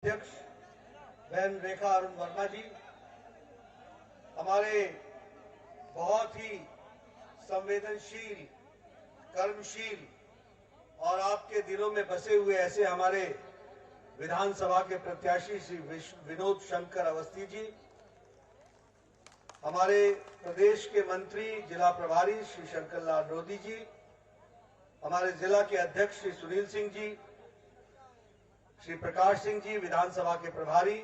अध्यक्ष बहन रेखा अरुण वर्मा जी, हमारे बहुत ही संवेदनशील, कर्मशील और आपके दिलों में बसे हुए ऐसे हमारे विधानसभा के प्रत्याशी श्री विनोद शंकर अवस्थी जी, हमारे प्रदेश के मंत्री जिला प्रभारी श्री शंकर लाल रोधी जी, हमारे जिला के अध्यक्ष श्री सुनील सिंह जी, श्री प्रकाश सिंह जी विधानसभा के प्रभारी,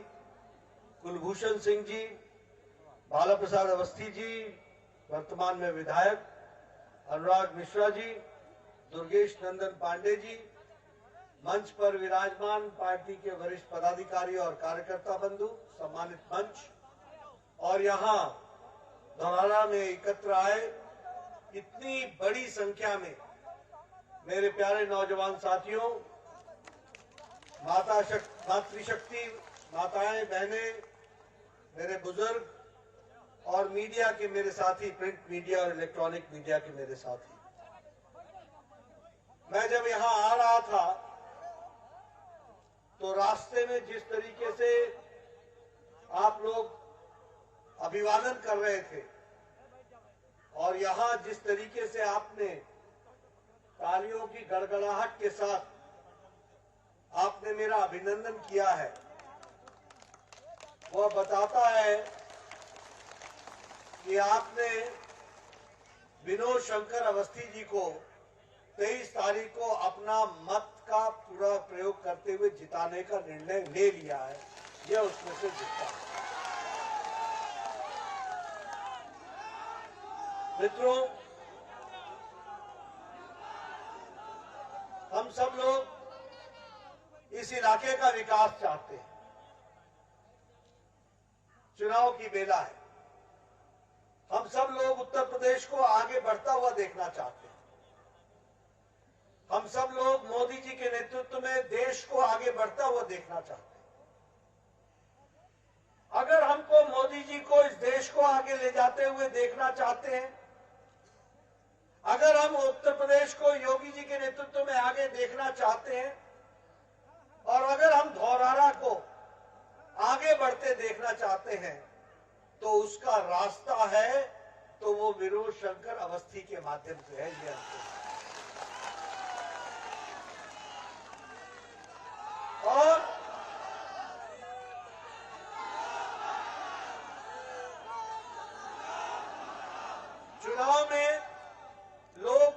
कुलभूषण सिंह जी, बाला प्रसाद अवस्थी जी वर्तमान में विधायक, अनुराग मिश्रा जी, दुर्गेश नंदन पांडे जी, मंच पर विराजमान पार्टी के वरिष्ठ पदाधिकारी और कार्यकर्ता बंधु, सम्मानित मंच और यहाँ धौरारा में एकत्र आए इतनी बड़ी संख्या में मेरे प्यारे नौजवान साथियों, मातृशक्ति, माताएं, बहनें, मेरे बुजुर्ग और मीडिया के मेरे साथी, प्रिंट मीडिया और इलेक्ट्रॉनिक मीडिया के मेरे साथी, मैं जब यहां आ रहा था तो रास्ते में जिस तरीके से आप लोग अभिवादन कर रहे थे और यहां जिस तरीके से आपने तालियों की गड़गड़ाहट के साथ आपने मेरा अभिनंदन किया है, वह बताता है कि आपने विनोद शंकर अवस्थी जी को 23 तारीख को अपना मत का पूरा प्रयोग करते हुए जिताने का निर्णय ले लिया है। यह उसमें से दिखता है। मित्रों, हम सब लोग इस इलाके का विकास चाहते हैं। चुनाव की बेला है। हम सब लोग उत्तर प्रदेश को आगे बढ़ता हुआ देखना चाहते हैं। हम सब लोग मोदी जी के नेतृत्व में देश को आगे बढ़ता हुआ देखना चाहते हैं। अगर हमको मोदी जी को इस देश को आगे ले जाते हुए देखना चाहते हैं, अगर हम उत्तर प्रदेश को योगी जी के नेतृत्व में आगे देखना चाहते हैं और अगर हम धौरारा को आगे बढ़ते देखना चाहते हैं, तो उसका रास्ता है तो वो विनोद शंकर अवस्थी के माध्यम से है। ये और चुनाव में लोग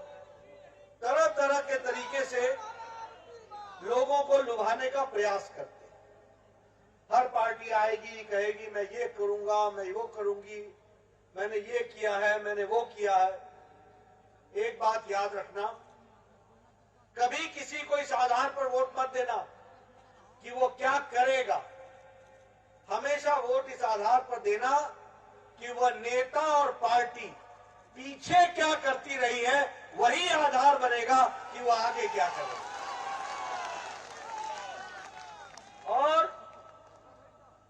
तरह तरह के तरीके से लोगों को लुभाने का प्रयास करते हैं। हर पार्टी आएगी, कहेगी मैं ये करूंगा, मैं वो करूंगी, मैंने ये किया है, मैंने वो किया है। एक बात याद रखना, कभी किसी को इस आधार पर वोट मत देना कि वो क्या करेगा। हमेशा वोट इस आधार पर देना कि वह नेता और पार्टी पीछे क्या करती रही है, वही आधार बनेगा कि वह आगे क्या करेगा। और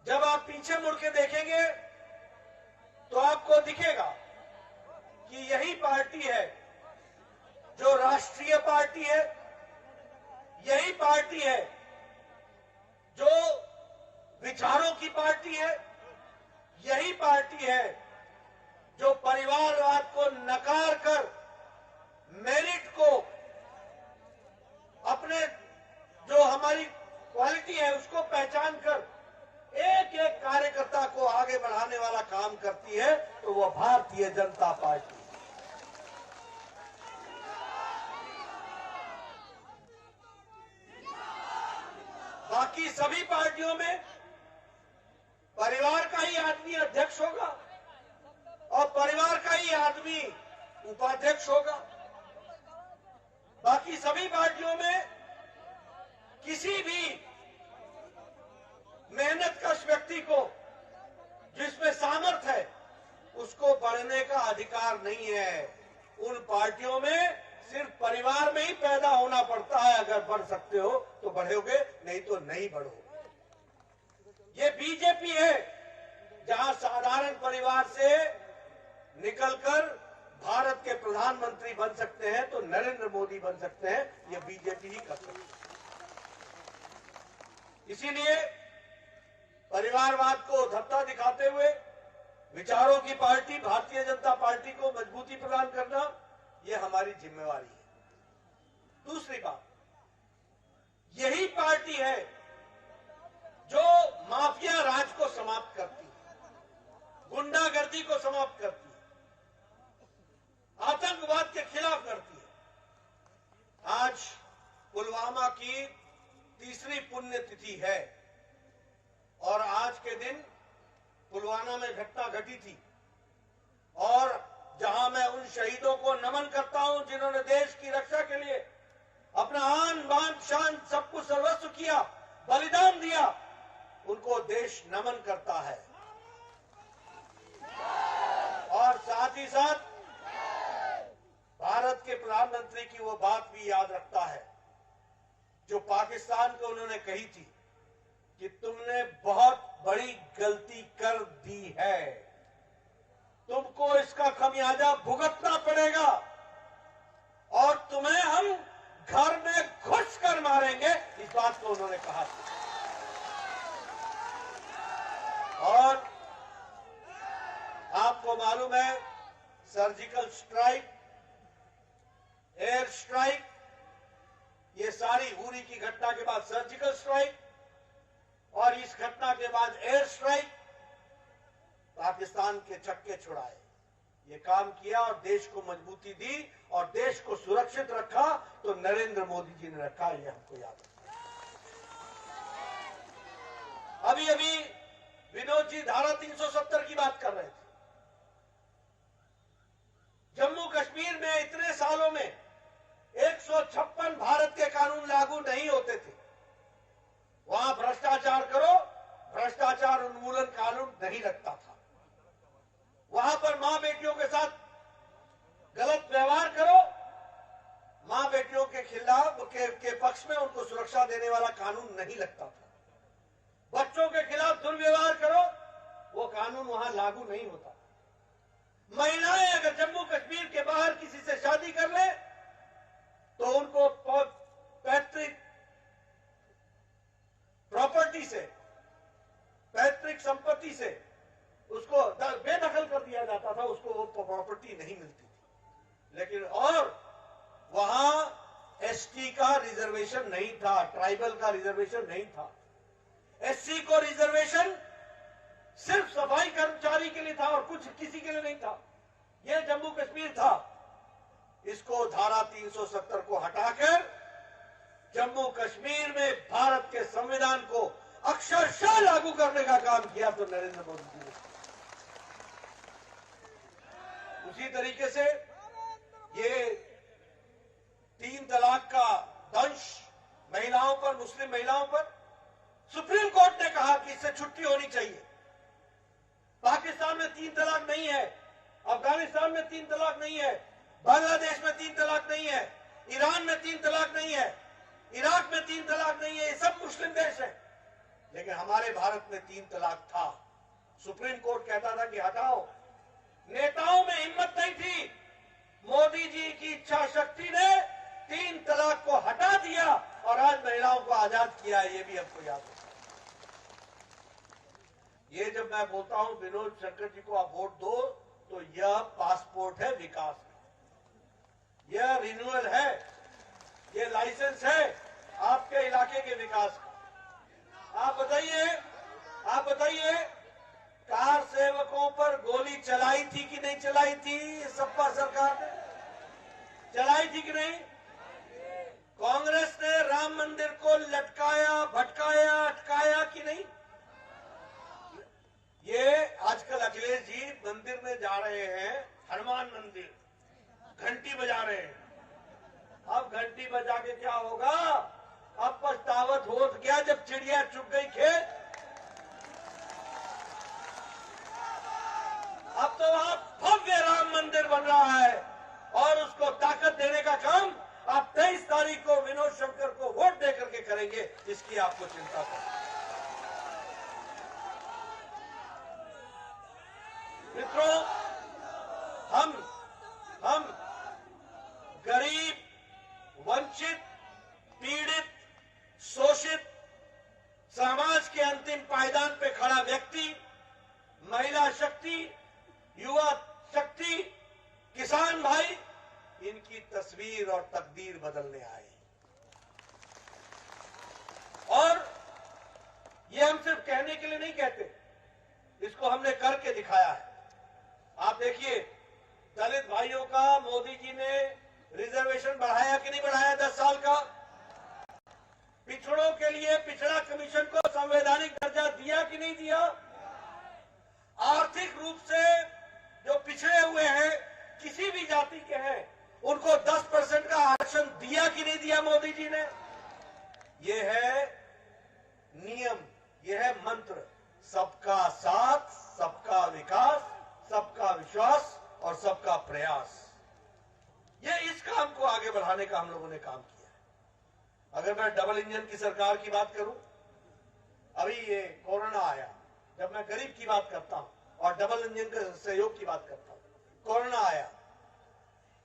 जब आप पीछे मुड़ के देखेंगे तो आपको दिखेगा कि यही पार्टी है जो राष्ट्रीय पार्टी है, यही पार्टी है जो विचारों की पार्टी है, यही पार्टी है जो परिवारवाद को नकार कर मेरिट को, अपने जो हमारी क्वालिटी है उसको पहचान कर एक एक कार्यकर्ता को आगे बढ़ाने वाला काम करती है, तो वह भारतीय जनता पार्टी। बाकी सभी पार्टियों में परिवार का ही आदमी अध्यक्ष होगा और परिवार का ही आदमी उपाध्यक्ष होगा। बाकी सभी पार्टियों में किसी भी मेहनतकश व्यक्ति को जिसमें सामर्थ्य है उसको बढ़ने का अधिकार नहीं है। उन पार्टियों में सिर्फ परिवार में ही पैदा होना पड़ता है। अगर बढ़ सकते हो तो बढ़ोगे, नहीं तो नहीं बढ़ोगे। ये बीजेपी है जहां साधारण परिवार से निकलकर भारत के प्रधानमंत्री बन सकते हैं तो नरेंद्र मोदी बन सकते हैं। ये बीजेपी ही कर सकती है। इसीलिए परिवारवाद को धत्ता दिखाते हुए विचारों की पार्टी भारतीय जनता पार्टी को मजबूती प्रदान करना, यह हमारी जिम्मेवारी है। दूसरी बात, यही पार्टी है जो माफिया राज को समाप्त करती है, गुंडागर्दी को समाप्त करती है, आतंकवाद के खिलाफ करती है। आज पुलवामा की तीसरी पुण्यतिथि है और आज के दिन पुलवामा में घटना घटी थी और जहां मैं उन शहीदों को नमन करता हूं जिन्होंने देश की रक्षा के लिए अपना आन बान शान सब कुछ सर्वस्व किया, बलिदान दिया, उनको देश नमन करता है। और साथ ही साथ भारत के प्रधानमंत्री की वो बात भी याद रखता है जो पाकिस्तान को उन्होंने कही थी कि तुमने बहुत बड़ी गलती कर दी है, तुमको इसका खमियाजा भुगतना पड़ेगा और तुम्हें हम घर में घुस कर मारेंगे, इस बात को उन्होंने कहा था। और आपको मालूम है, सर्जिकल स्ट्राइक, एयर स्ट्राइक, ये सारी उरी की घटना के बाद सर्जिकल स्ट्राइक और इस घटना के बाद एयर स्ट्राइक, पाकिस्तान के छक्के छुड़ाए, ये काम किया और देश को मजबूती दी और देश को सुरक्षित रखा तो नरेंद्र मोदी जी ने रखा, ये हमको याद है। अभी अभी विनोद जी धारा 370 की बात कर रहे थे। जम्मू कश्मीर में इतने सालों में 156 भारत के कानून लागू नहीं होते थे। वहां भ्रष्टाचार करो, भ्रष्टाचार उन्मूलन कानून नहीं लगता था। वहां पर मां बेटियों के साथ गलत व्यवहार करो, मां बेटियों के खिलाफ के पक्ष में उनको सुरक्षा देने वाला कानून नहीं लगता था। बच्चों के खिलाफ दुर्व्यवहार करो, वो कानून वहां लागू नहीं होता। महिलाएं अगर जम्मू कश्मीर के बाहर किसी से शादी कर ले तो उनको पैतृक प्रॉपर्टी से, पैतृक संपत्ति से उसको बेदखल कर दिया जाता था, उसको वो प्रॉपर्टी नहीं मिलती थी। लेकिन और वहां एसटी का रिजर्वेशन नहीं था, ट्राइबल का रिजर्वेशन नहीं था। एससी को रिजर्वेशन सिर्फ सफाई कर्मचारी के लिए था और कुछ किसी के लिए नहीं था। यह जम्मू कश्मीर था। इसको धारा 370 को हटाकर जम्मू कश्मीर में भारत के संविधान को अक्षरशः लागू करने का काम किया तो नरेंद्र मोदी जी ने। उसी तरीके से ये 3 तलाक का दंश महिलाओं पर, मुस्लिम महिलाओं पर, सुप्रीम कोर्ट ने कहा कि इससे छुट्टी होनी चाहिए। पाकिस्तान में 3 तलाक नहीं है, अफगानिस्तान में 3 तलाक नहीं है, बांग्लादेश में 3 तलाक नहीं है, ईरान में 3 तलाक नहीं है, इराक में 3 तलाक नहीं है, ये सब मुस्लिम देश है। लेकिन हमारे भारत में 3 तलाक था। सुप्रीम कोर्ट कहता था कि हटाओ। नेताओं में हिम्मत नहीं थी। मोदी जी की इच्छा शक्ति ने 3 तलाक को हटा दिया और आज महिलाओं को आजाद किया है, ये भी हमको याद है। ये जब मैं बोलता हूं विनोद शंकर जी को आप वोट दो, तो यह पासपोर्ट है विकास का, यह रिन्यूअल है, ये लाइसेंस है आपके इलाके के विकास का। आप बताइए कार सेवकों पर गोली चलाई थी कि नहीं चलाई थी? सपा सरकार ने चलाई थी कि नहीं? कांग्रेस ने राम मंदिर को लटकाया, भटकाया, अटकाया कि नहीं? ये आजकल अखिलेश जी मंदिर में जा रहे हैं, हनुमान मंदिर, घंटी बजा रहे हैं। अब घंटी बजा के क्या होगा? अब पछतावत हो गया जब चिड़िया चुग गई खेत। अब तो वहां भव्य राम मंदिर बन रहा है और उसको ताकत देने का काम आप 23 तारीख को विनोद शंकर को वोट देकर के करेंगे, इसकी आपको चिंता करें। मित्रों, हम गरीब, वंचित, पीड़ित, शोषित समाज के अंतिम पायदान पे खड़े ये हम सिर्फ कहने के लिए नहीं कहते, इसको हमने करके दिखाया है। आप देखिए, दलित भाइयों का मोदी जी ने रिजर्वेशन बढ़ाया कि नहीं बढ़ाया 10 साल का? पिछड़ों के लिए पिछड़ा कमीशन को संवैधानिक दर्जा दिया कि नहीं दिया? आर्थिक रूप से जो पिछड़े हुए हैं, किसी भी जाति के हैं, उनको 10% का आरक्षण दिया कि नहीं दिया मोदी जी ने? ये है नियम, ये है मंत्र, सबका साथ, सबका विकास, सबका विश्वास और सबका प्रयास। ये इस काम को आगे बढ़ाने का हम लोगों ने काम किया है। अगर मैं डबल इंजन की सरकार की बात करूं, अभी ये कोरोना आया, जब मैं गरीब की बात करता हूं और डबल इंजन के सहयोग की बात करता हूं, कोरोना आया,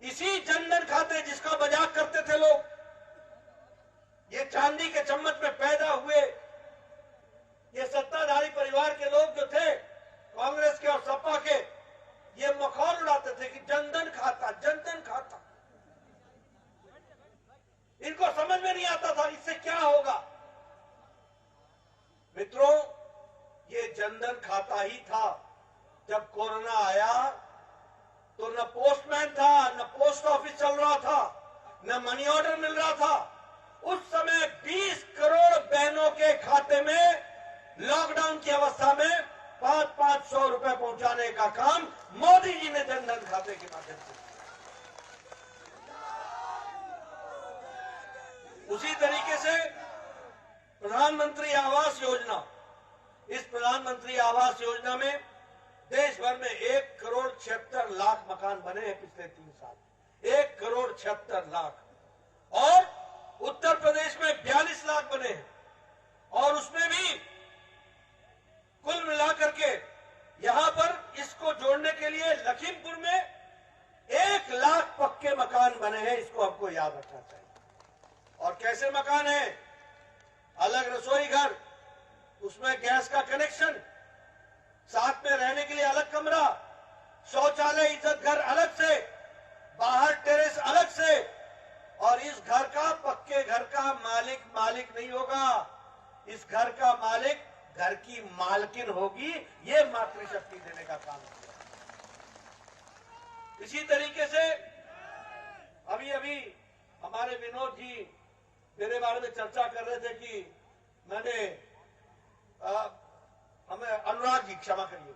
इसी जनधन खाते जिसका मजाक करते थे लोग, ये चांदी के चम्मच में पैदा हुए ये सत्ताधारी परिवार के लोग जो थे, कांग्रेस के और सपा के, ये मखौल उड़ाते थे कि जनधन खाता, जनधन खाता। इनको समझ में नहीं आता था इससे क्या होगा। मित्रों, ये जनधन खाता ही था। जब कोरोना आया तो न पोस्टमैन था, न पोस्ट ऑफिस चल रहा था, न मनी ऑर्डर मिल रहा था। उस समय 20 करोड़ बहनों के खाते में लॉकडाउन की अवस्था में 500 रुपए पहुंचाने का काम मोदी जी ने जनधन खाते के माध्यम से किया। उसी तरीके से प्रधानमंत्री आवास योजना, इस प्रधानमंत्री आवास योजना में देश भर में 1,76,00,000 मकान बने हैं पिछले 3 साल। 1,76,00,000 और उत्तर प्रदेश में 42 लाख बने हैं। और उसमें भी कुल मिलाकर के यहां पर इसको जोड़ने के लिए लखीमपुर में 1 लाख पक्के मकान बने हैं। इसको हमको याद रखना चाहिए। और कैसे मकान है? अलग रसोई घर, उसमें गैस का कनेक्शन, साथ में रहने के लिए अलग कमरा, शौचालय इज्जत घर अलग से, बाहर टेरेस अलग से। और इस घर का, पक्के घर का मालिक नहीं होगा। इस घर का मालिक घर की मालकिन होगी। ये मातृशक्ति देने का काम किया। इसी तरीके से अभी हमारे विनोद जी मेरे बारे में चर्चा कर रहे थे कि मैंने हमें अनुराग जी, क्षमा करिए,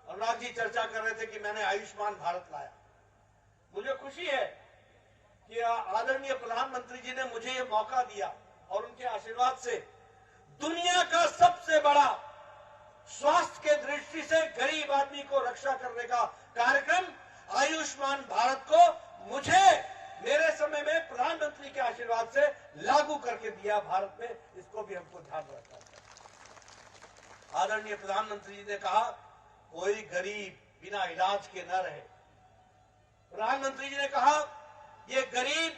अनुराग जी चर्चा कर रहे थे कि मैंने आयुष्मान भारत लाया। मुझे खुशी है कि आदरणीय प्रधानमंत्री जी ने मुझे ये मौका दिया और उनके आशीर्वाद से दुनिया का सबसे बड़ा स्वास्थ्य के दृष्टि से गरीब आदमी को रक्षा करने का कार्यक्रम आयुष्मान भारत को मुझे मेरे समय में प्रधानमंत्री के आशीर्वाद से लागू करके दिया भारत में। इसको भी हमको ध्यान रखना चाहिए। आदरणीय प्रधानमंत्री जी ने कहा कोई गरीब बिना इलाज के न रहे। प्रधानमंत्री जी ने कहा ये गरीब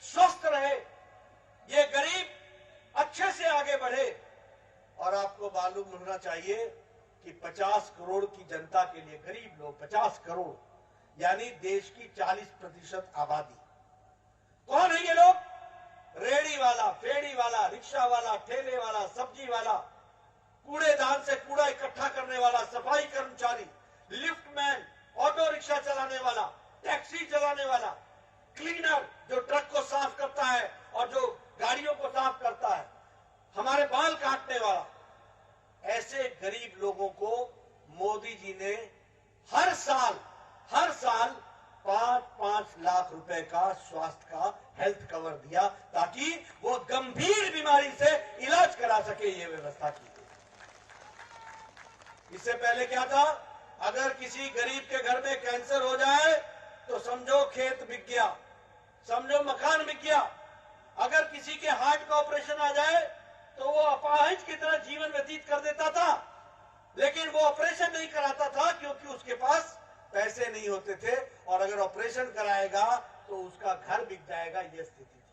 स्वस्थ रहे, ये गरीब अच्छे से आगे बढ़े। और आपको मालूम होना चाहिए कि 50 करोड़ की जनता के लिए, गरीब लोग 50 करोड़ यानी देश की 40% आबादी। कौन है ये लोग? रेड़ी वाला, फेड़ी वाला, रिक्शा वाला, ठेले वाला, सब्जी वाला, कूड़ेदान से कूड़ा इकट्ठा करने वाला, सफाई कर्मचारी, लिफ्टमैन, ऑटो रिक्शा चलाने वाला, टैक्सी चलाने वाला, क्लीनर जो ट्रक को साफ करता है और जो गाड़ियों को साफ करता है, हमारे बाल काटने वाला। ऐसे गरीब लोगों को मोदी जी ने हर साल 5-5 लाख रुपए का स्वास्थ्य का हेल्थ कवर दिया ताकि वो गंभीर बीमारी से इलाज करा सके। ये व्यवस्था की। इससे पहले क्या था? अगर किसी गरीब के घर में कैंसर हो जाए तो समझो खेत बिक गया, समझो मकान बिक गया। अगर किसी के हार्ट का ऑपरेशन आ जाए तो वो अपाहिज की तरह जीवन व्यतीत कर देता था, लेकिन वो ऑपरेशन नहीं कराता था क्योंकि उसके पास पैसे नहीं होते थे। और अगर ऑपरेशन कराएगा तो उसका घर बिक जाएगा। ये स्थिति थी।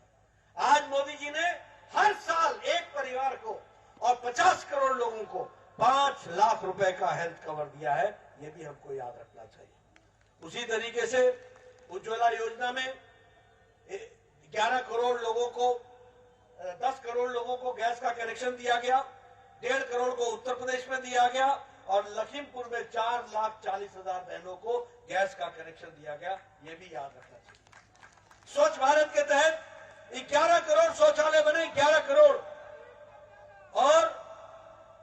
आज मोदी जी ने हर साल एक परिवार को और 50 करोड़ लोगों को 5 लाख रुपए का हेल्थ कवर दिया है। ये भी हमको याद रखना चाहिए। उसी तरीके से उज्ज्वला योजना में 11 करोड़ लोगों को, 10 करोड़ लोगों को गैस का कनेक्शन दिया गया, 1.5 करोड़ को उत्तर प्रदेश में दिया गया और लखीमपुर में 4,40,000 बहनों को गैस का कनेक्शन दिया गया। ये भी याद रखना चाहिए। स्वच्छ भारत के तहत 11 करोड़ शौचालय बने, 11 करोड़, और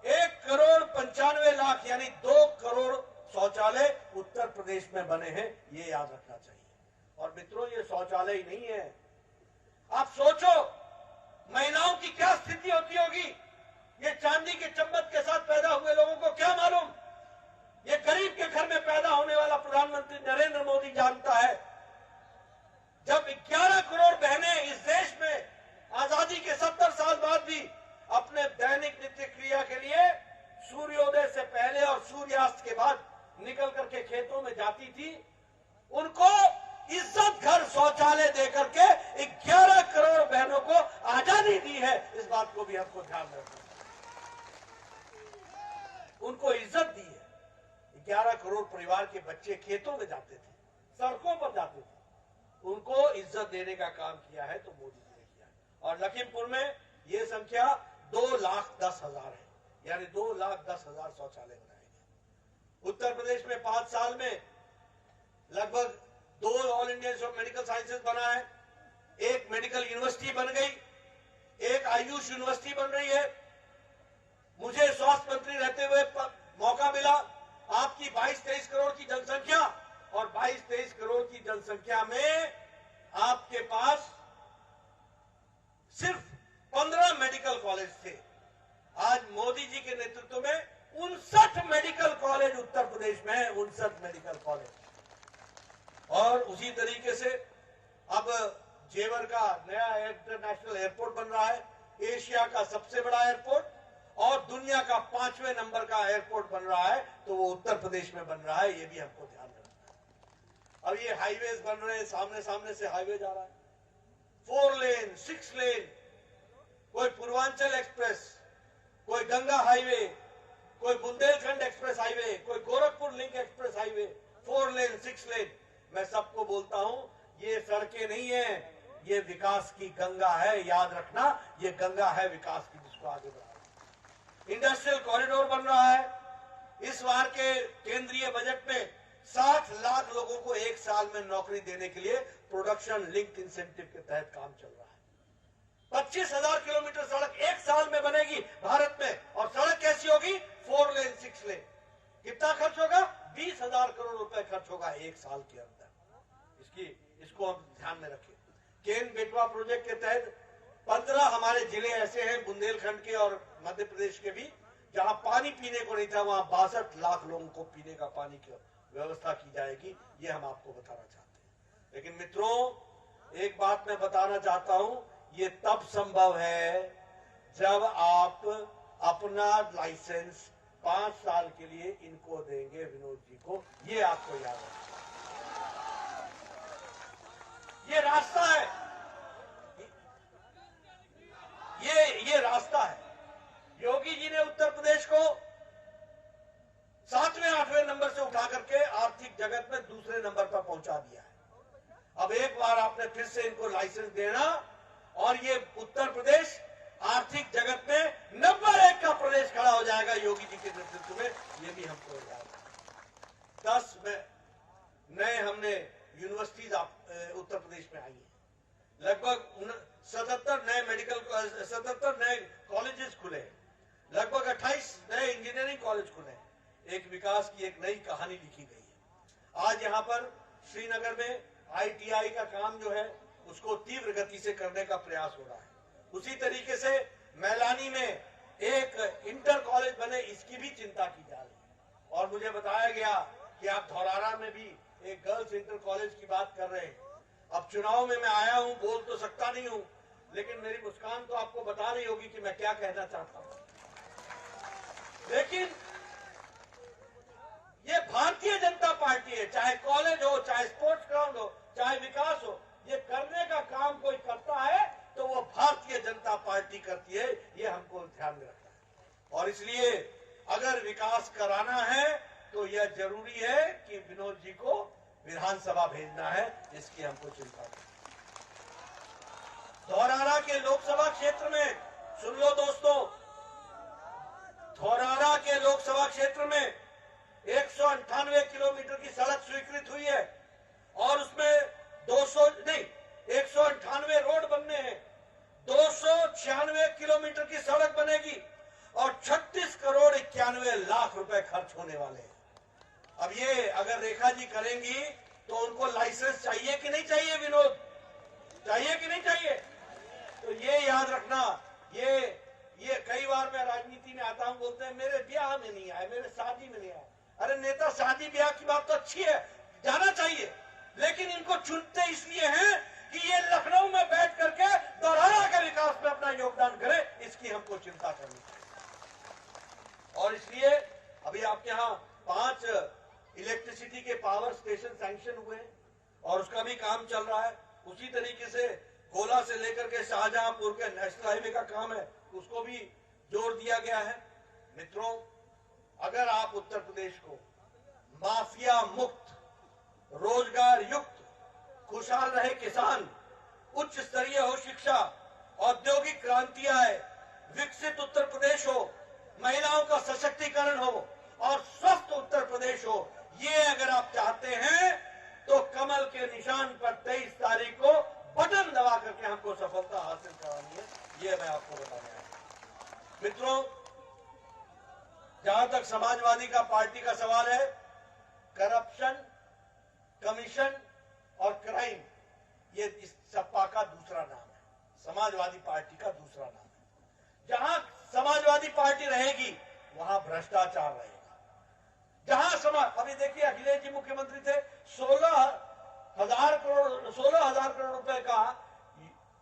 1,95,00,000 यानी 2 करोड़ शौचालय उत्तर प्रदेश में बने हैं। ये याद रखना चाहिए। और मित्रों, ये शौचालय ही नहीं है। आप सोचो महिलाओं की क्या स्थिति होती होगी। ये चांदी के चम्मच के साथ पैदा हुए लोगों को क्या मालूम। ये गरीब के घर में पैदा होने वाला प्रधानमंत्री नरेंद्र मोदी जानता है। जब 11 करोड़ बहनें इस देश में आजादी के 70 साल बाद भी अपने दैनिक नित्य क्रिया के लिए सूर्योदय से पहले और सूर्यास्त के बाद निकल करके खेतों में जाती थी, उनको इज्जत घर शौचालय देकर के 11 करोड़ बहनों को आजादी दी है। इस बात को भी हमको ध्यान रखना, उनको इज्जत दी है। 11 करोड़ परिवार के बच्चे खेतों में जाते थे, सड़कों पर जाते थे, उनको इज्जत देने का काम किया है तो मोदी जी ने किया है। और लखीमपुर में ये संख्या 2,10,000 है, यानी 2,10,000 शौचालय बनाए गए। उत्तर प्रदेश में 5 साल में लगभग 2 all India institute of medical sciences बना है, 1 मेडिकल यूनिवर्सिटी बन गई, 1 आयुष यूनिवर्सिटी बन रही है। मुझे स्वास्थ्य मंत्री रहते हुए मौका मिला। आपकी 22-23 करोड़ की जनसंख्या, और 22-23 करोड़ की जनसंख्या में आपके पास सिर्फ 15 मेडिकल कॉलेज थे। आज मोदी जी के नेतृत्व में 59 मेडिकल कॉलेज उत्तर प्रदेश में है, 59 मेडिकल कॉलेज। और उसी तरीके से अब जेवर का नया इंटरनेशनल एयरपोर्ट बन रहा है, एशिया का सबसे बड़ा एयरपोर्ट, और दुनिया का 5वें नंबर का एयरपोर्ट बन रहा है, तो वो उत्तर प्रदेश में बन रहा है। ये भी हमको ध्यान रखना है। अब ये हाईवेज बन रहे हैं, सामने सामने से हाईवे जा रहा है, 4 लेन, 6 लेन, कोई पूर्वांचल एक्सप्रेस, कोई गंगा हाईवे, कोई बुंदेलखंड एक्सप्रेस हाईवे, कोई गोरखपुर लिंक एक्सप्रेस हाईवे, 4 लेन, 6 लेन। मैं सबको बोलता हूं, ये सड़कें नहीं है, ये विकास की गंगा है। याद रखना, ये गंगा है विकास की, जिसको आगे बढ़ाना। इंडस्ट्रियल कॉरिडोर बन रहा है। इस बार के केंद्रीय बजट में 60 लाख लोगों को 1 साल में नौकरी देने के लिए प्रोडक्शन लिंक इंसेंटिव के तहत काम चल रहा है। 25,000 किलोमीटर सड़क 1 साल में बनेगी भारत में। और सड़क कैसी होगी? 4 लेन, 6 लेन। कितना खर्च होगा? 20,000 करोड़ रुपए खर्च होगा 1 साल के अंदर। इसको हम ध्यान में रखें। केन बेटवा प्रोजेक्ट के तहत 15 हमारे जिले ऐसे हैं, बुंदेलखंड के और मध्य प्रदेश के भी, जहां पानी पीने को नहीं था, वहां 62 लाख लोगों को पीने का पानी की व्यवस्था की जाएगी। ये हम आपको बताना चाहते हैं। लेकिन मित्रों, एक बात मैं बताना चाहता हूं, ये तब संभव है जब आप अपना लाइसेंस 5 साल के लिए इनको देंगे, विनोद जी को। ये आपको याद रखना, ये रास्ता है, ये रास्ता है। योगी जी ने उत्तर प्रदेश को 7वें 8वें नंबर से उठा करके आर्थिक जगत में दूसरे नंबर पर पहुंचा दिया है। अब एक बार आपने फिर से इनको लाइसेंस देना, और ये उत्तर प्रदेश आर्थिक जगत में नंबर 1 का प्रदेश खड़ा हो जाएगा योगी जी के नेतृत्व में। ये भी हमको याद है। 10 नए हमने यूनिवर्सिटीज उत्तर प्रदेश में आई है। लगभग 77 नए कॉलेजेस खुले, लगभग 28 नए इंजीनियरिंग कॉलेज खुले। एक विकास की एक नई कहानी लिखी गई है। आज यहाँ पर श्रीनगर में ITI का काम जो है उसको तीव्र गति से करने का प्रयास हो रहा है। उसी तरीके से मैलानी में एक इंटर कॉलेज बने, इसकी भी चिंता की जा रही है। और मुझे बताया गया कि आप धौरारा में भी एक गर्ल्स इंटर कॉलेज की बात कर रहे हैं। अब चुनाव में मैं आया हूं, बोल तो सकता नहीं हूं, लेकिन मेरी मुस्कान तो आपको बता रही होगी कि मैं क्या कहना चाहता हूं। लेकिन ये भारतीय जनता पार्टी है, चाहे कॉलेज हो, चाहे स्पोर्ट्स ग्राउंड हो, चाहे विकास हो, ये करने का काम कोई करता है तो वो भारतीय जनता पार्टी करती है। ये हमको ध्यान में रखना है। और इसलिए अगर विकास कराना है तो यह जरूरी है कि विनोद जी को विधानसभा भेजना है, इसकी हमको चिंता नहीं। धौरारा के लोकसभा क्षेत्र में सुन लो दोस्तों, धौरारा लोकसभा क्षेत्र में 198 किलोमीटर की सड़क स्वीकृत हुई है और उसमें 198 रोड बनने हैं, 296 किलोमीटर की सड़क बनेगी और 36 करोड़ 91 लाख रुपए खर्च होने वाले हैं। अब ये अगर रेखा जी करेंगी तो उनको लाइसेंस चाहिए कि नहीं चाहिए? विनोद, चाहिए कि नहीं चाहिए? तो ये याद रखना, ये कई बार मैं राजनीति में आता हूं, बोलते हैं मेरे ब्याह में नहीं आए, मेरे शादी में नहीं आए। अरे नेता, शादी ब्याह की बात तो अच्छी है, जाना चाहिए, लेकिन इनको चुनते इसलिए हैं कि ये लखनऊ में बैठ करके दोराहा के विकास में अपना योगदान करे, इसकी हमको चिंता करनी चाहिए। और इसलिए अभी आपके यहाँ 5 इलेक्ट्रिसिटी के पावर स्टेशन सैंक्शन हुए हैं और उसका भी काम चल रहा है। उसी तरीके से गोला से लेकर के शाहजहांपुर के नेशनल हाईवे का काम है, उसको भी जोर दिया गया है। मित्रों, अगर आप उत्तर प्रदेश को माफिया मुक्त, रोजगार युक्त, खुशहाल रहे किसान, उच्च स्तरीय हो शिक्षा, औद्योगिक क्रांति आए, विकसित उत्तर प्रदेश हो, महिलाओं का सशक्तिकरण हो और स्वस्थ उत्तर प्रदेश हो, ये अगर आप चाहते हैं तो कमल के निशान पर 23 तारीख को बटन दबा करके हमको सफलता हासिल करानी है, ये मैं आपको बताने आया। मित्रों, जहां तक समाजवादी का पार्टी का सवाल है, करप्शन, कमीशन और क्राइम, ये इस सपा का दूसरा नाम है, समाजवादी पार्टी का दूसरा नाम है। जहां समाजवादी पार्टी रहेगी वहां भ्रष्टाचार रहेगा। जहां अभी देखिए, अखिलेश जी मुख्यमंत्री थे, 16,000 करोड़ रुपए का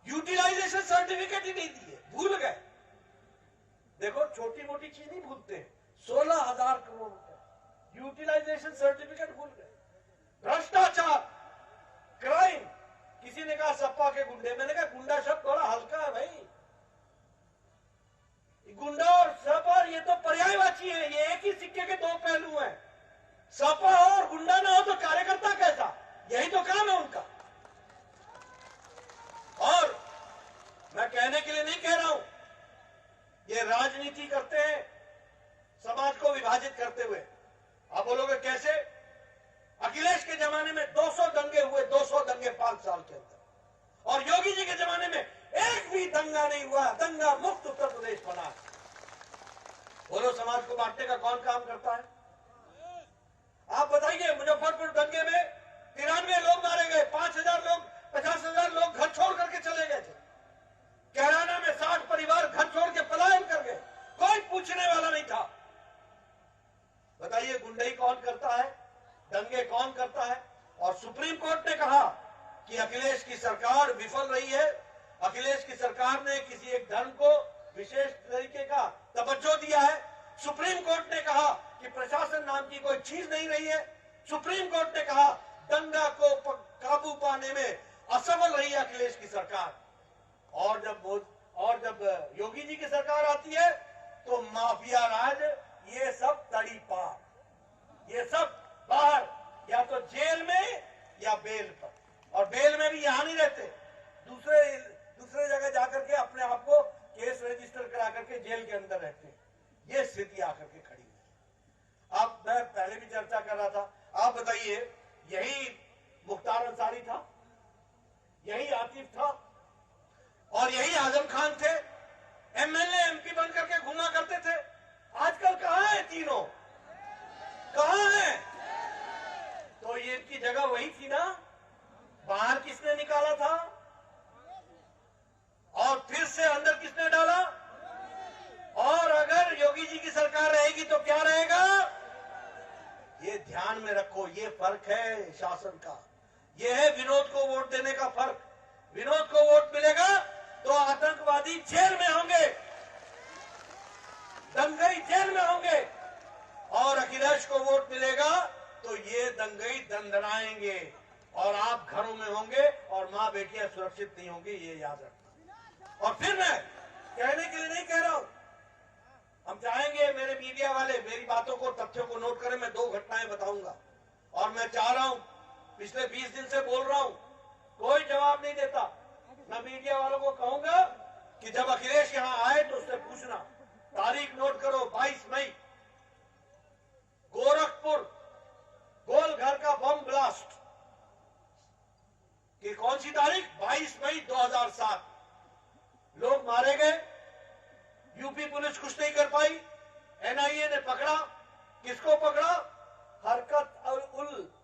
यूटिलाइजेशन सर्टिफिकेट ही नहीं दिए, भूल गए। देखो, छोटी मोटी चीज नहीं भूलते, 16,000 करोड़ रुपए यूटिलाइजेशन सर्टिफिकेट भूल गए। भ्रष्टाचार, क्राइम, किसी ने कहा सपा के गुंडे, मैंने कहा गुंडा शब्द बड़ा हल्का है भाई, गुंडा और सपा ये तो पर्यायवाची है, ये एक ही सिक्के के दो पहलू हैं। सपा हो और गुंडा ना हो तो कार्यकर्ता कैसा? यही तो काम है उनका। और मैं कहने के लिए नहीं कह रहा हूं, ये राजनीति करते हैं समाज को विभाजित करते हुए। आप बोलोगे कैसे? अखिलेश के जमाने में 200 दंगे हुए, 200 दंगे 5 साल के अंदर, और योगी जी के जमाने में एक भी दंगा नहीं हुआ, दंगा मुक्त उत्तर प्रदेश बना। बोलो, समाज को बांटने का कौन काम करता है? आप बताइए, मुजफ्फरपुर दंगे में 93 लोग मारे गए, 5,000 लोग, 50,000 लोग घर छोड़ करके चले गए थे। कैराना में 60 परिवार घर छोड़ के पलायन कर गए, कोई पूछने वाला नहीं था। बताइए, गुंडई कौन करता है, दंगे कौन करता है? और सुप्रीम कोर्ट ने कहा कि अखिलेश की सरकार विफल रही है, अखिलेश की सरकार ने किसी एक धर्म को विशेष तरीके का तवज्जो दिया है। सुप्रीम कोर्ट ने कहा कि प्रशासन नाम की कोई चीज नहीं रही है। सुप्रीम कोर्ट ने कहा दंगा को काबू पाने में असफल रही है अखिलेश की सरकार। और जब योगी जी की सरकार आती है तो माफिया राज, ये सब तड़ी पार, ये सब बाहर, या तो जेल में या बेल पर, और बेल में भी यहां नहीं रहते, दूसरे जगह जाकर के अपने आप को केस रजिस्टर करा करके जेल के अंदर रहते हैं। ये स्थिति आकर के खड़ी है। अब मैं पहले भी चर्चा कर रहा था, आप बताइए, यही मुख्तार अंसारी था, यही आतिफ था और यही आजम खान थे, एमएलए एमपी बन करके घूमा करते थे। आजकल कहां है तीनों, कहां है? तो ये इनकी जगह वही थी ना, बाहर किसने निकाला था और फिर से अंदर किसने डाला? और अगर योगी जी की सरकार रहेगी तो क्या रहेगा? ये ध्यान में रखो, ये फर्क है शासन का, ये है विनोद को वोट देने का फर्क। विनोद को वोट मिलेगा तो आतंकवादी जेल में होंगे, दंगई जेल में होंगे, और अखिलेश को वोट मिलेगा तो ये दंगई दंदनाएंगे और आप घरों में होंगे और मां बेटियां सुरक्षित नहीं होंगी, ये याद रखना। और फिर मैं कहने के लिए नहीं कह रहा हूं, हम चाहेंगे मेरे मीडिया वाले मेरी बातों को, तथ्यों को नोट करें। मैं 2 घटनाएं बताऊंगा और मैं चाह रहा हूं, पिछले 20 दिन से बोल रहा हूं, कोई जवाब नहीं देता। मैं मीडिया वालों को कहूंगा कि जब अखिलेश यहां आए तो उससे पूछना, तारीख नोट करो, 22 मई एनआईए ने पकड़ा। किसको पकड़ा? हरकत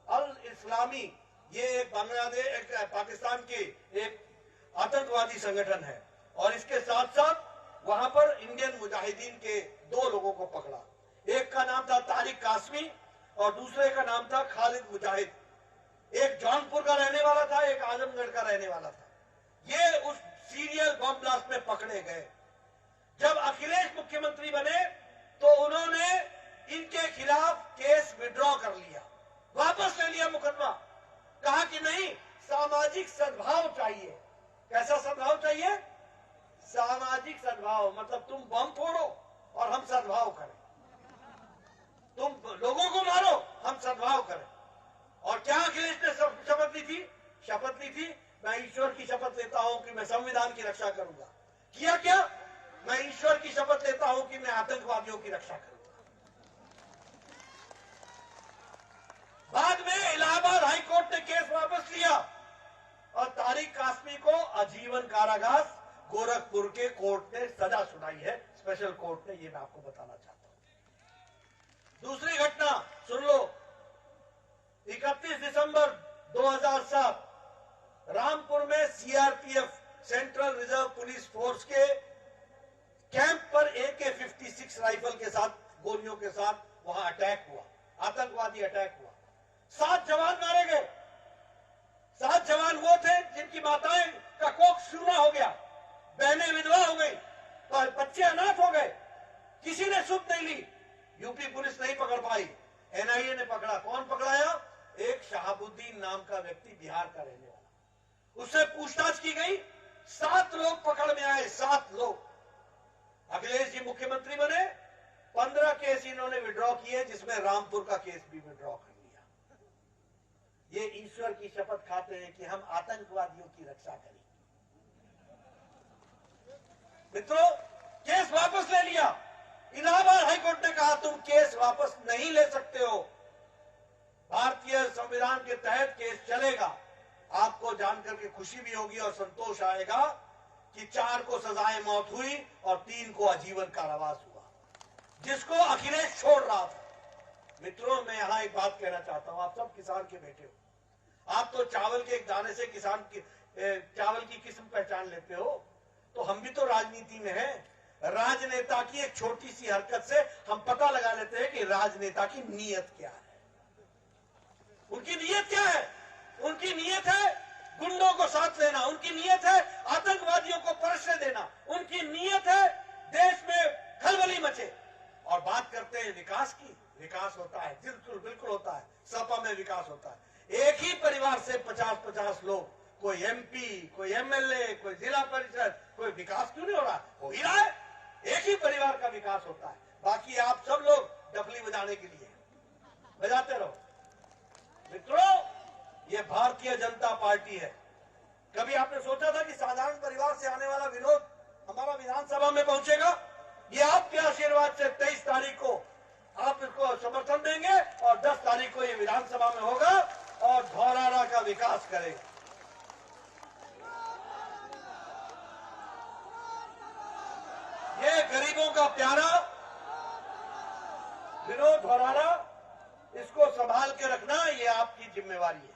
अल इस्लामी, ये एक बांग्लादेश, एक पाकिस्तान की एक आतंकवादी संगठन है। और इसके साथ साथ वहां पर इंडियन मुजाहिदीन के 2 लोगों को पकड़ा। एक का नाम था तारिक कासमी और दूसरे का नाम था खालिद मुजाहिद। एक जौनपुर का रहने वाला था, एक आजमगढ़ का रहने वाला था। ये उस सीरियल बम ब्लास्ट में पकड़े गए। जब अखिलेश मुख्यमंत्री बने तो उन्होंने इनके खिलाफ केस विड्रॉ कर लिया, वापस ले लिया मुकदमा। कहा कि नहीं, सामाजिक सद्भाव चाहिए। कैसा सद्भाव चाहिए? सामाजिक सद्भाव, मतलब तुम बम फोड़ो और हम सद्भाव करें, तुम लोगों को मारो, हम सद्भाव करें। और क्या अखिलेश ने शपथ ली थी? शपथ ली थी, मैं ईश्वर की शपथ लेता हूं कि मैं संविधान की रक्षा करूंगा। किया क्या? मैं ईश्वर की शपथ लेता हूं कि मैं आतंकवादियों की रक्षा करूंगा। बाद में इलाहाबाद हाईकोर्ट ने केस वापस लिया और तारिक कासमी को आजीवन कारावास गोरखपुर के कोर्ट ने सजा सुनाई है, स्पेशल कोर्ट ने। ये मैं आपको बताना चाहता हूं। दूसरी घटना सुन लो। 31 दिसंबर 2007 रामपुर में CRPF, central reserve police force के कैंप पर AK-56 राइफल के साथ, गोलियों के साथ वहां अटैक हुआ, आतंकवादी अटैक हुआ। 7 जवान मारे गए। 7 जवान वो थे जिनकी माताएं का कोख सूना हो गया, बहनें विधवा हो गई, बच्चे अनाथ हो गए। किसी ने सुध नहीं ली। यूपी पुलिस नहीं पकड़ पाई, एनआईए ने पकड़ा। कौन पकड़ाया? एक शहाबुद्दीन नाम का व्यक्ति, बिहार का रहने वाला। उससे पूछताछ की गई, 7 लोग पकड़ में आए, 7 लोग। अखिलेश जी मुख्यमंत्री बने, 15 केस इन्होंने विड्रॉ किए, जिसमें रामपुर का केस भी विड्रॉ कर लिया। ये ईश्वर की शपथ खाते हैं कि हम आतंकवादियों की रक्षा करेंगे। मित्रों, केस वापस ले लिया। इलाहाबाद हाईकोर्ट ने कहा तुम केस वापस नहीं ले सकते हो, भारतीय संविधान के तहत केस चलेगा। आपको जानकर के खुशी भी होगी और संतोष आएगा कि 4 को सजाए मौत हुई और 3 को आजीवन कारावास हुआ, जिसको अखिलेश छोड़ रहा था। मित्रों, मैं यहां एक बात कहना चाहता हूं। आप सब किसान के बेटे हो। आप तो चावल के एक दाने से किसान की चावल की किस्म पहचान लेते हो। तो हम भी तो राजनीति में हैं। राजनेता की एक छोटी सी हरकत से हम पता लगा लेते हैं कि राजनेता की नीयत क्या है। उनकी नीयत क्या है? उनकी नीयत है गुंडों को साथ लेना, उनकी नीयत है आतंकवादियों को परसने देना, उनकी नीयत है देश में खलबली मचे। और बात करते हैं विकास की। विकास होता है, बिल्कुल होता है। सपा में विकास होता है। एक ही परिवार से 50-50 लोग, कोई एमपी, कोई एमएलए, कोई जिला परिषद, कोई विकास क्यों नहीं हो रहा? हो ही रहा है। एक ही परिवार का विकास होता है। बाकी आप सब लोग डफली बजाने के लिए बजाते रहो। मित्रों, ये भारतीय जनता पार्टी है। कभी आपने सोचा था कि साधारण परिवार से आने वाला विनोद हमारा विधानसभा में पहुंचेगा? ये आपके आशीर्वाद से 23 तारीख को आप इसको समर्थन देंगे और 10 तारीख को ये विधानसभा में होगा और धौरारा का विकास करेगा। ये गरीबों का प्यारा विनोद धौरारा, इसको संभाल के रखना ये आपकी जिम्मेवारी है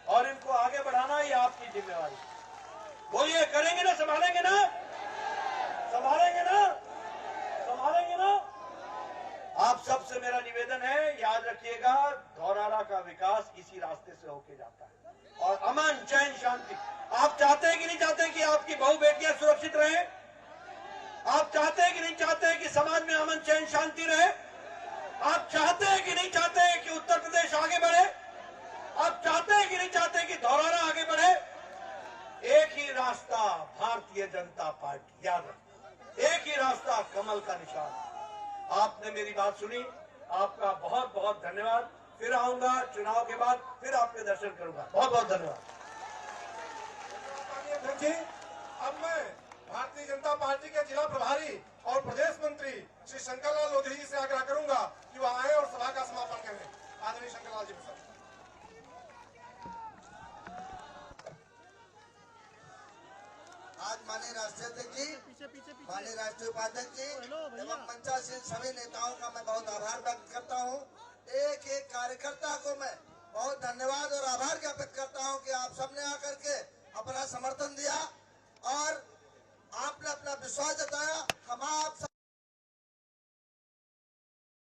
और इनको आगे बढ़ाना ये आपकी जिम्मेवारी है। बोलिए, करेंगे ना? संभालेंगे ना? संभालेंगे ना? संभालेंगे ना? आप सबसे मेरा निवेदन है, याद रखिएगा, धौरारा का विकास इसी रास्ते से होके जाता है। और अमन, चैन, शांति। आप चाहते हैं कि नहीं चाहते कि आपकी बहु बेटियां सुरक्षित रहें? आप चाहते हैं कि नहीं चाहते हैं कि समाज में अमन, चैन, शांति रहे? आप चाहते हैं कि नहीं चाहते हैं कि उत्तर प्रदेश आगे बढ़े? आप चाहते हैं कि नहीं चाहते हैं कि धौरारा आगे बढ़े? एक ही रास्ता भारतीय जनता पार्टी, याद रखना, एक ही रास्ता, कमल का निशान। आपने मेरी बात सुनी, आपका बहुत बहुत धन्यवाद। फिर आऊंगा चुनाव के बाद, फिर आपके दर्शन करूंगा। बहुत बहुत धन्यवाद। अब मैं भारतीय जनता पार्टी के जिला प्रभारी और प्रदेश मंत्री श्री शंकरलाल लोधी जी से आग्रह करूंगा कि वह आए और सभा का समापन करें। आदरणीय शंकरलाल जी प्रसाद। आज माननीय राष्ट्राध्यक्ष जी माननीय राष्ट्रीय उपाध्यक्ष जी एवं मंचासीन सभी नेताओं का मैं बहुत आभार व्यक्त करता हूं। एक एक कार्यकर्ता को मैं बहुत धन्यवाद और आभार ज्ञापित करता हूं कि आप सबने आकर के अपना समर्थन दिया और आपने अपना विश्वास जताया। हम आप